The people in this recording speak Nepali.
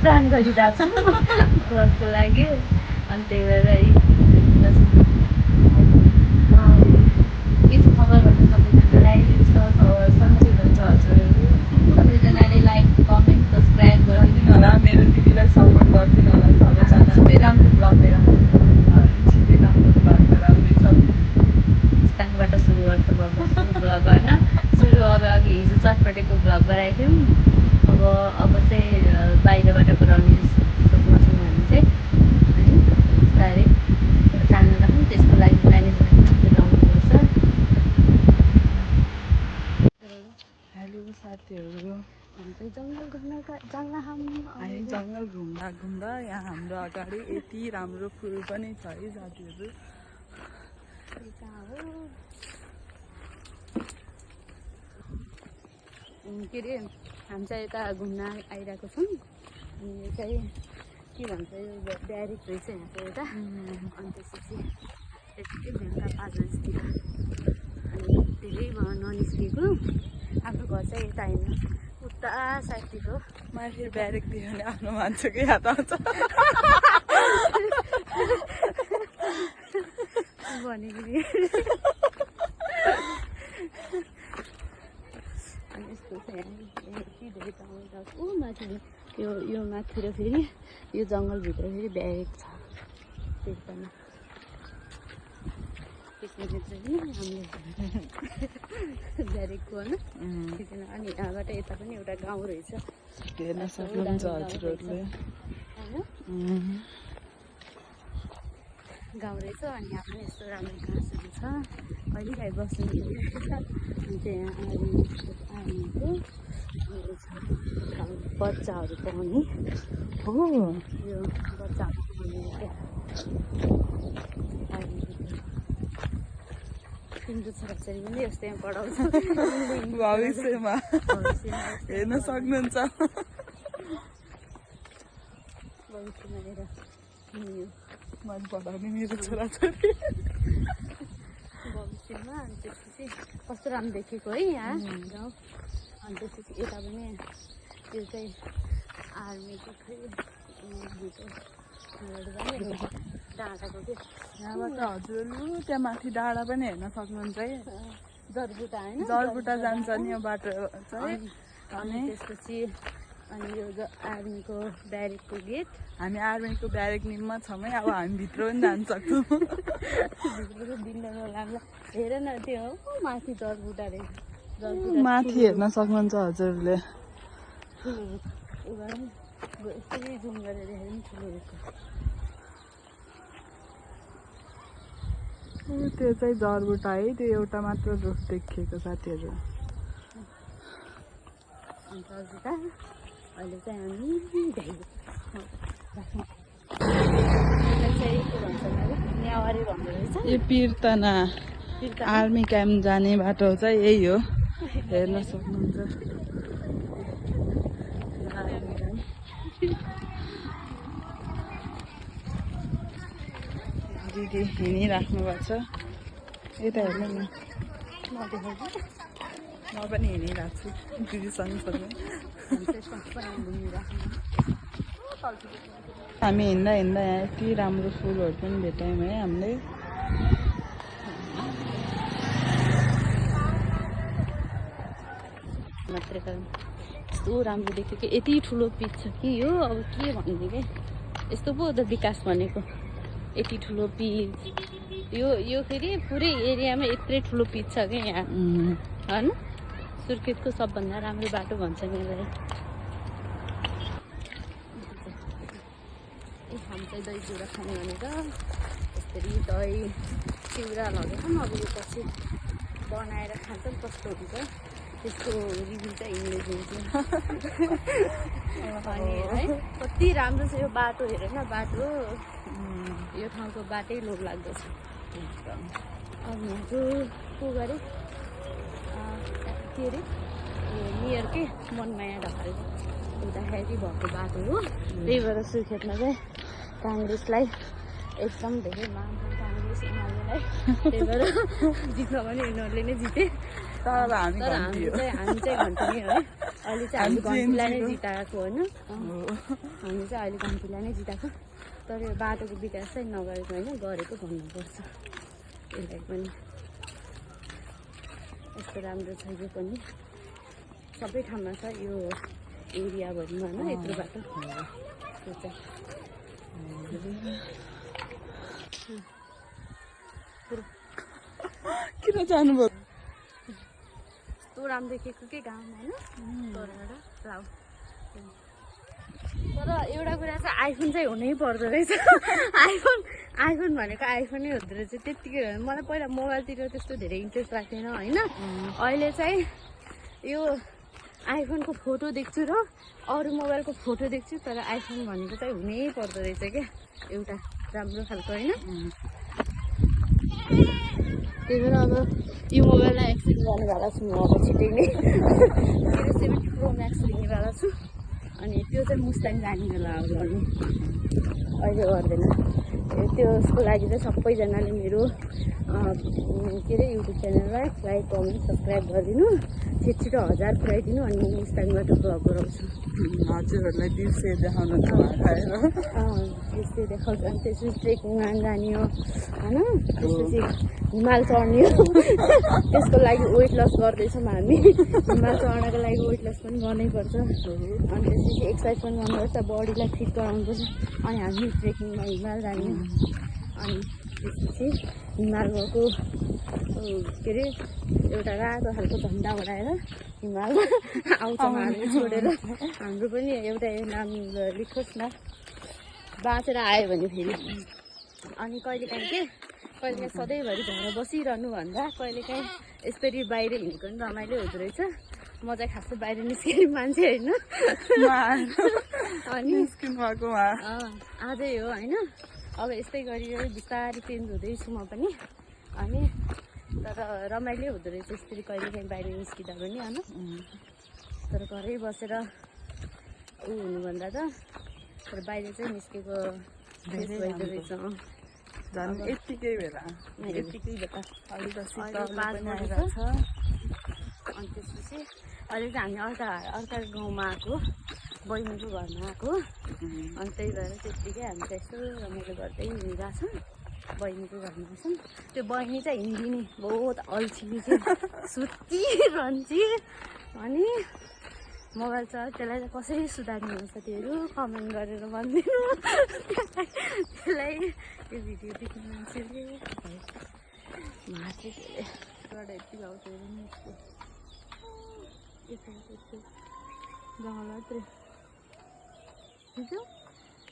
प्लान गरिरहेको छु ब्लगको लागि अनि त्यही भएर के छ खबर भन्नु सबैजनालाई छ खबर सन्चै हुनुहुन्छ हजुरहरू सबैजनाले लाइक कमेन्ट सब्सक्राइब गरिदिनु होला मेरो दिदीलाई सपोर्ट गरिदिनु होला सबैजना सबै राम्रो ब्लग लिएर छिटै राम्रो ब्लग लिएर आउँदैछ स्टार्टबाट सुरु गर्छ ब्लग होइन सुरु अघि हिजो चटपटेको ब्लग गराएको थियौँ अब चाहिँ बाहिरबाट गराउने सोच्छौँ हामी चाहिँ है बिस्तारै जानु राखौँ त्यसको लागि म्यानेजमेन्ट मिलाउनुपर्छ। हेलो साथीहरू हामी जङ्गल घुम्दा घुम्दा यहाँ हाम्रो अगाडि यति राम्रो फुल पनि छ है साथीहरू। के अरे हामी चाहिँ यता घुम्न आइरहेको छौँ अनि यो चाहिँ के भन्छ यो ब्यारेक रहेछ यहाँको एउटा अनि त्यसपछि त्यतिकै बेलुका 5 बजीतिर अनि धेरै ननिस्केको आफ्नो घर चाहिँ यता होइन उता साइडतिर हो। मलाई फेरि ब्यारेक दियो भने आफ्नो मान्छेको याद आउँछ भनेको अनि यस्तो चाहिँ यति धेरै टाउँ ऊ माथि यो माथितिर फेरि यो जङ्गलभित्र फेरि ब्यारेक छ त्यसमा त्यसमा चाहिँ हामीले ब्यारेकको होइन अनि यहाँबाट यता पनि एउटा गाउँ रहेछ हेर्न सक्नुहुन्छ हजुरहरूले होइन गाउँ रहेछ अनि यहाँ पनि यस्तो राम्रो घाँसहरू छ कहिलेकाहीँ बस्नु अनि चाहिँ आर्मीको बच्चाहरू पाउने हो यो बच्चाहरू पाउने क्या तिम्रो छोराछोरी पनि यस्तै पढाउँछ भविष्यमा हेर्न सक्नुहुन्छ भविष्यमा हेर मन पढाउने मेरो छोराछोरी भविष्यमा अनि त्यसपछि कस्तो राम्रो देखेको है यहाँ गाउँ अनि त्यसपछि यता पनि त्यो चाहिँ आर्मीको डाँडाको के यहाँबाट हजुरहरू त्यहाँ माथि डाँडा पनि हेर्न सक्नुहुन्छ है जरबुटा होइन जरबुटा जान्छ नि यो बाटो चाहिँ अनि त्यसपछि अनि यो आर्मीको ब्यारेकको गेट हामी आर्मीको ब्यारेक निममा छौँ है अब हामी भित्र पनि जान सक्छौँ भित्रको बिल्डरमा राम्रो हेर न त्यो माथि जरबुटा रहेछ माथि हेर्न सक्नुहुन्छ हजुरहरूले यसरी जुम गरेर हेर्नु पनि ठुलो रहेछ त्यो चाहिँ जरबुटा है त्यो एउटा मात्र रुख देखिएको साथीहरू अन्त जरबुटा अहिले चाहिँ हामी न्यावारी भन्दो रहेछ यो पिर्तना आर्मी क्याम्प जाने बाटो चाहिँ यही हो हेर्न सक्नुहुन्छ दिदी हिँडिराख्नु भएको छ यता हेर्नु न म पनि हिँडिरहेको छु दिदीसँग हामी हिँड्दा हिँड्दा यहाँ यति राम्रो फुलहरू पनि भेट्यौँ है हामीले मात्रै कारण यस्तो राम्रो देख्यो कि यति ठुलो पिच छ कि यो अब के भन्ने क्या यस्तो पो त विकास भनेको यति ठुलो पिच यो फेरि पुरै एरियामा यत्रै ठुलो पिच छ क्या यहाँ होइन सुर्खेतको सबभन्दा राम्रो बाटो भन्छ मलाई हामी चाहिँ दही चिउरा खाने भनेर यसरी दही चिउरा लगेर अब यो पछि बनाएर खान्छौँ कस्तो हुन्छ त्यसको रिभ्यू चाहिँ यिनले दिन्छु अनि है कति राम्रो छ यो बाटो हेर न बाटो यो ठाउँको बाटै लोभ लाग्दछ अनि यहाँको को गरे के अरे नियर के मनमाया ढकाल हुँदाखेरि भएको बाटो हो त्यही भएर सुर्खेतमा चाहिँ काङ्ग्रेसलाई एकदम धेरै मान छ काङ्ग्रेस एमालेलाई त्यही भएर जित्न पनि यिनीहरूले नै जिते तर हामी तर घन्टी हो। हामी चाहिँ घन्टी नै है। अहिले चाहिँ हामी घन्टीलाई नै जिताएको होइन। हो। हामी चाहिँ अहिले घन्टीलाई नै जिताएको। तर यो बाटोको विकास चाहिँ नगरेको होइन, गरेको भन्नुपर्छ। यसलाई पनि यस्तो राम्रो छ यो पनि, सबै ठाउँमा छ यो एरियाभरिमा होइन यत्रो बाटो। त्यो चाहिँ किन जानुभयो? यस्तो राम्रो देखेको के गाउँ होइन तलबाट राउ। तर एउटा कुरा चाहिँ आइफोन चाहिँ हुनै पर्दो रहेछ। आइफोन भनेको आइफोनै हुँदो रहेछ त्यत्तिकै। मलाई पहिला मोबाइलतिर त्यस्तो धेरै इन्ट्रेस्ट लाग्थेन होइन। अहिले चाहिँ यो आइफोनको फोटो देख्छु र अरू मोबाइलको फोटो देख्छु, तर आइफोन भनेको चाहिँ हुनै पर्दो रहेछ क्या, एउटा राम्रो खालको होइन। त्यही भएर अब यो मोबाइललाई एक्सचेन्ज गर्नेवाला छु म अब छिट्टै नै। 70 प्रो म्याक्स लिनेवाला छु। अनि त्यो चाहिँ मुस्ताङ जाने बेला अब गर्नु, अहिले गर्दैन। त्यसको लागि चाहिँ सबैजनाले मेरो के अरे युट्युब च्यानललाई लाइक कमेन्ट सब्सक्राइब गरिदिनु, छिटो 1000 पुऱ्याइदिनु, अनि म मुस्ताङबाट भ्लग गराउँछु। हजुरहरूलाई दिउँसो देखाउनु खाएर त्यस्तै देखाउँछ। अनि त्यसपछि ट्रेकिङमा जाने हो होइन, त्यसपछि हिमाल चढ्ने हो। त्यसको लागि वेट लस गर्दैछौँ हामी। हिमाल चढ्नको लागि वेट लस पनि गर्नैपर्छ। अनि त्यसपछि एक्सर्साइज पनि गर्नुपर्छ, बडीलाई फिट गराउनुपर्छ। अनि हामी ट्रेकिङमा हिमाल जाने। अनि त्यसपछि हिमाल गएको के अरे एउटा रातो खालको झन्डा उडाएर हिमालमा आउँछ हामी छोडेर। हाम्रो पनि एउटा नाम लेखोस् न, बाँचेर आयो भने फेरि। अनि कहिलेकाहीँ सधैँभरि घर बसिरहनु भन्दा कहिलेकाहीँ यसरी बाहिर हिँडेको पनि रमाइलो हुँदो रहेछ। म चाहिँ खासै बाहिर निस्किने मान्छे होइन। अनि आजै हो होइन। अब यस्तै गरेर बिस्तारै चेन्ज हुँदैछु म पनि। अनि तर रमाइलो हुँदो रहेछ यसरी कहिलेकाहीँ बाहिर निस्किँदा पनि होइन। तर घरै बसेर हुनुभन्दा त तर बाहिर चाहिँ निस्केको धेरै भइदो रहेछ। यत्तिकै बेला यत्तिकै बेला अहिले त अनि त्यसपछि अहिले चाहिँ हामी अर्का गाउँमा आएको, बहिनीको घरमा आएको। अनि त्यही भएर त्यत्तिकै हामी चाहिँ यसो रमाइलो गर्दै हिँडिरहेको छौँ। बहिनीको घरमा छौँ। त्यो बहिनी चाहिँ हिँडिदिने बहुत अल्छी चाहिँ सुतिरहन्छे। अनि मोबाइल छ त्यसलाई चाहिँ कसरी सुधार्नु हुन्छ त्योहरू कमेन्ट गरेर भनिदिनु। त्यसलाई त्यो भिडियो देख्ने मान्छेले यति आउँछ जङ्गल मात्रै